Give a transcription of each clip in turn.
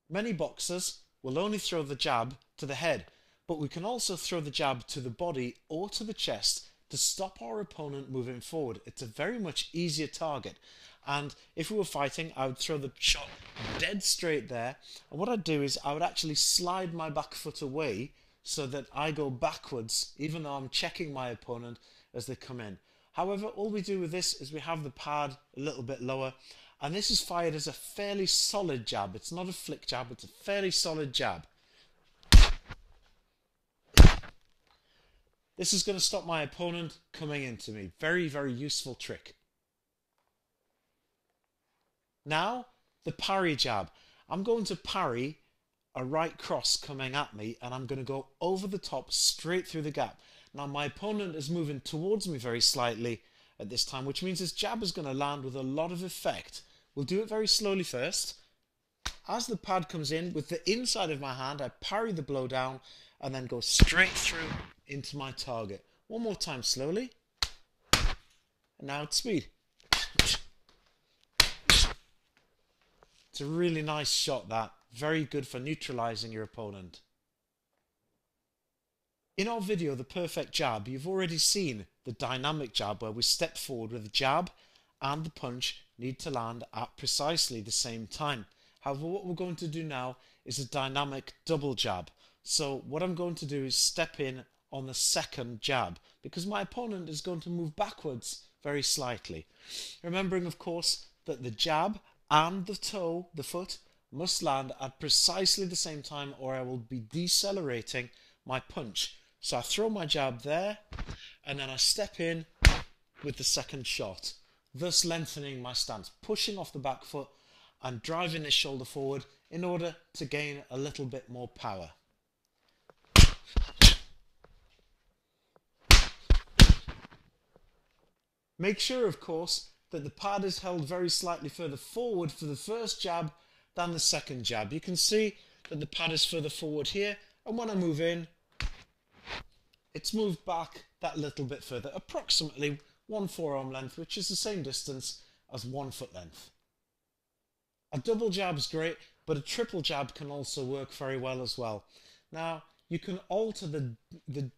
Many boxers will only throw the jab to the head, but we can also throw the jab to the body or to the chest to stop our opponent moving forward. It's a very much easier target. And if we were fighting, I would throw the shot dead straight there. And what I'd do is I would actually slide my back foot away so that I go backwards, even though I'm checking my opponent as they come in. However, all we do with this is we have the pad a little bit lower, and this is fired as a fairly solid jab. It's not a flick jab, it's a fairly solid jab. This is going to stop my opponent coming into me. Very, very useful trick. Now, the parry jab. I'm going to parry a right cross coming at me, and I'm going to go over the top straight through the gap. Now my opponent is moving towards me very slightly at this time, which means his jab is going to land with a lot of effect. We'll do it very slowly first. As the pad comes in, with the inside of my hand, I parry the blow down and then go straight through into my target. One more time slowly. And now at speed. It's a really nice shot, that. Very good for neutralizing your opponent. In our video, The Perfect Jab, you've already seen the dynamic jab where we step forward with the jab and the punch need to land at precisely the same time. However, what we're going to do now is a dynamic double jab. So what I'm going to do is step in on the second jab because my opponent is going to move backwards very slightly. Remembering, of course, that the jab and the toe, the foot, must land at precisely the same time or I will be decelerating my punch. So I throw my jab there and then I step in with the second shot, thus lengthening my stance, pushing off the back foot and driving the shoulder forward in order to gain a little bit more power. Make sure, of course, that the pad is held very slightly further forward for the first jab than the second jab. You can see that the pad is further forward here, and when I move in, it's moved back that little bit further, approximately 1 forearm length, which is the same distance as 1 foot length. A double jab is great, but a triple jab can also work very well as well. Now, you can alter the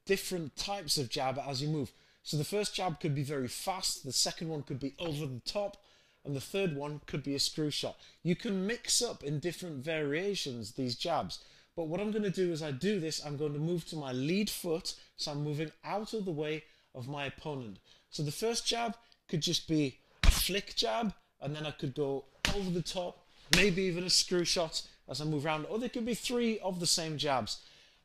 different types of jab as you move. So the first jab could be very fast, the second one could be over the top, and the third one could be a screw shot. You can mix up in different variations these jabs. But what I'm going to do as I do this, I'm going to move to my lead foot, so I'm moving out of the way of my opponent. So the first jab could just be a flick jab, and then I could go over the top, maybe even a screw shot as I move around, or there could be 3 of the same jabs.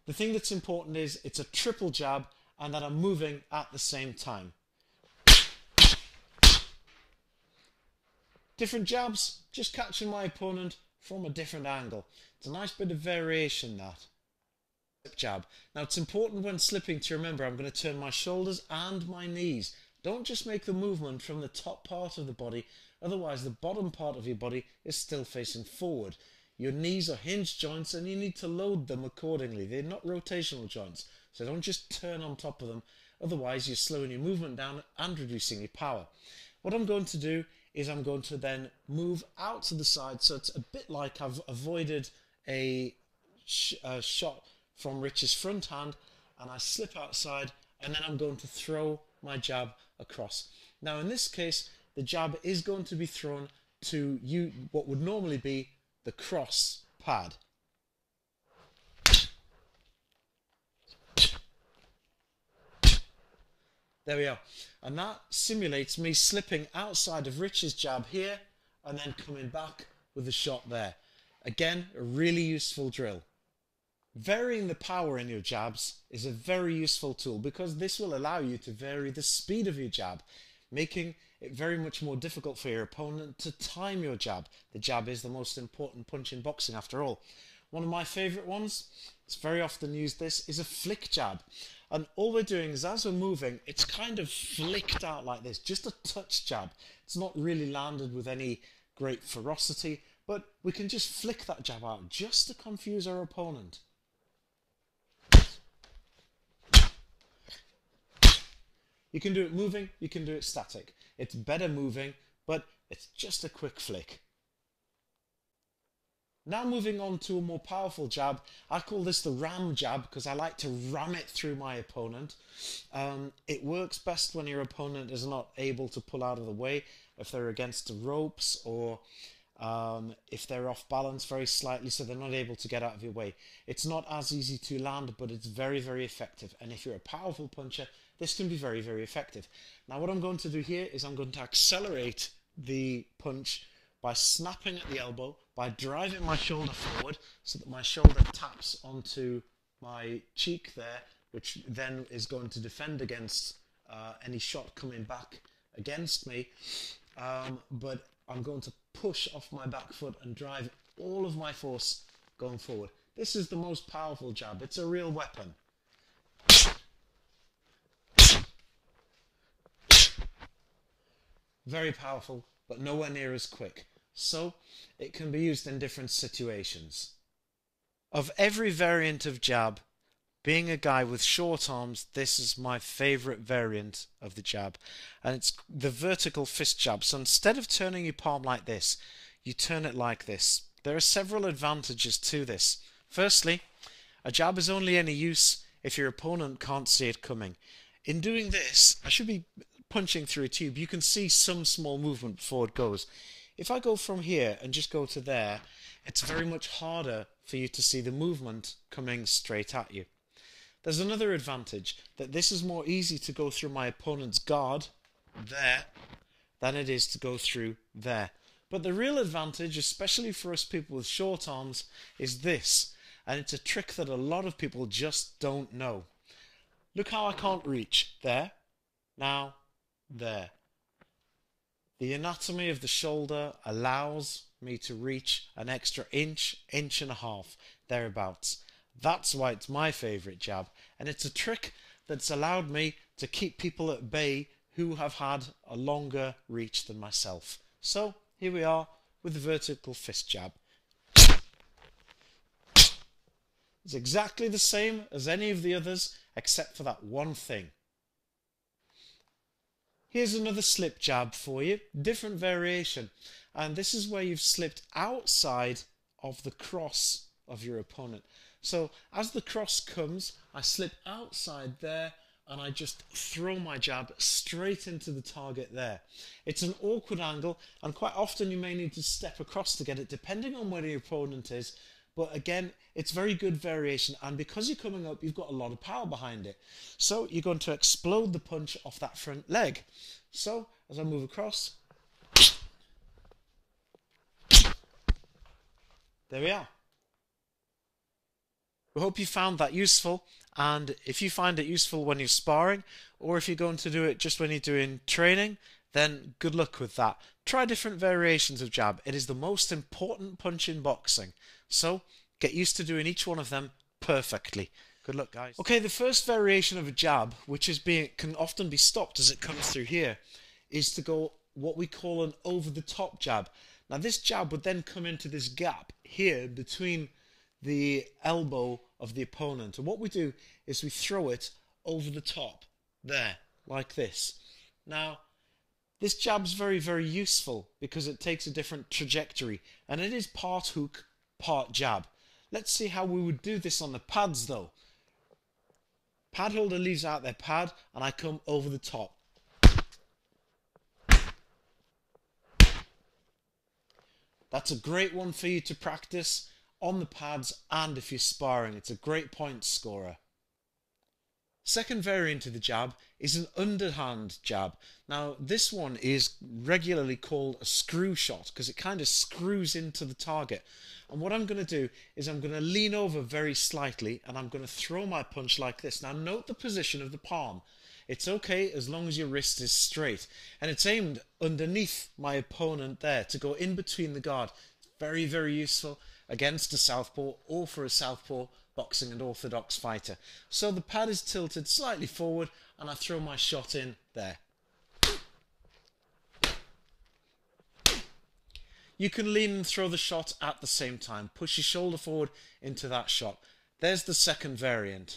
The thing that's important is it's a triple jab and that I'm moving at the same time. Different jabs, just catching my opponent from a different angle. It's a nice bit of variation, that. Jab. Now it's important when slipping to remember I'm going to turn my shoulders and my knees. Don't just make the movement from the top part of the body, otherwise the bottom part of your body is still facing forward. Your knees are hinge joints and you need to load them accordingly. They're not rotational joints, so don't just turn on top of them, otherwise you're slowing your movement down and reducing your power. What I'm going to do is I'm going to then move out to the side, so it's a bit like I've avoided a shot from Rich's front hand, and I slip outside and then I'm going to throw my jab across. Now in this case the jab is going to be thrown to what would normally be the cross pad. There we are. And that simulates me slipping outside of Rich's jab here and then coming back with a shot there. Again, a really useful drill. Varying the power in your jabs is a very useful tool because this will allow you to vary the speed of your jab, making it very much more difficult for your opponent to time your jab. The jab is the most important punch in boxing after all. One of my favourite ones, it's very often used this, is a flick jab. And all we're doing is as we're moving, it's kind of flicked out like this, just a touch jab. It's not really landed with any great ferocity, but we can just flick that jab out just to confuse our opponent. You can do it moving, you can do it static. It's better moving, but it's just a quick flick. Now moving on to a more powerful jab. I call this the ram jab because I like to ram it through my opponent. It works best when your opponent is not able to pull out of the way, if they're against the ropes, or if they're off balance very slightly so they're not able to get out of your way. It's not as easy to land, but it's very, very effective. And if you're a powerful puncher, this can be very, very effective. Now what I'm going to do here is I'm going to accelerate the punch by snapping at the elbow, by driving my shoulder forward so that my shoulder taps onto my cheek there, which then is going to defend against any shot coming back against me. But I'm going to push off my back foot and drive all of my force going forward. This is the most powerful jab. It's a real weapon. Very powerful, but nowhere near as quick. So it can be used in different situations. Of every variant of jab, being a guy with short arms, this is my favorite variant of the jab, and it's the vertical fist jab. So instead of turning your palm like this, you turn it like this. There are several advantages to this. Firstly, a jab is only any use if your opponent can't see it coming. In doing this, I should be punching through a tube. You can see some small movement before it goes. If I go from here and just go to there, it's very much harder for you to see the movement coming straight at you. There's another advantage, that this is more easy to go through my opponent's guard there than it is to go through there. But the real advantage, especially for us people with short arms, is this, and it's a trick that a lot of people just don't know. Look how I can't reach. There, now, there. The anatomy of the shoulder allows me to reach an extra inch, inch and a half, thereabouts. That's why it's my favourite jab, and it's a trick that's allowed me to keep people at bay who have had a longer reach than myself. So here we are with the vertical fist jab. It's exactly the same as any of the others except for that one thing. Here's another slip jab for you, different variation, and this is where you've slipped outside of the cross of your opponent. So as the cross comes, I slip outside there and I just throw my jab straight into the target there. It's an awkward angle, and quite often you may need to step across to get it, depending on where your opponent is. But again, it's very good variation, and because you're coming up, you've got a lot of power behind it. So you're going to explode the punch off that front leg. So as I move across, there we are. We hope you found that useful, and if you find it useful when you're sparring, or if you're going to do it just when you're doing training, then good luck with that. Try different variations of jab. It is the most important punch in boxing. So get used to doing each one of them perfectly. Good luck, guys. Okay, the first variation of a jab, which can often be stopped as it comes through here, is to go what we call an over-the-top jab. Now this jab would then come into this gap here between the elbow of the opponent, and what we do is we throw it over the top there, like this. Now this jab's very, very useful because it takes a different trajectory, and it is part hook, part jab. Let's see how we would do this on the pads though. Pad holder leaves out their pad and I come over the top. That's a great one for you to practice on the pads, and if you're sparring, it's a great point scorer. Second variant of the jab is an underhand jab. Now this one is regularly called a screw shot because it kind of screws into the target. And what I'm going to do is I'm going to lean over very slightly and I'm going to throw my punch like this. Now note the position of the palm. It's okay as long as your wrist is straight, and it's aimed underneath my opponent there to go in between the guard. It's very, very useful against a southpaw or for a southpaw boxing and orthodox fighter. So the pad is tilted slightly forward and I throw my shot in there. You can lean and throw the shot at the same time. Push your shoulder forward into that shot. There's the second variant.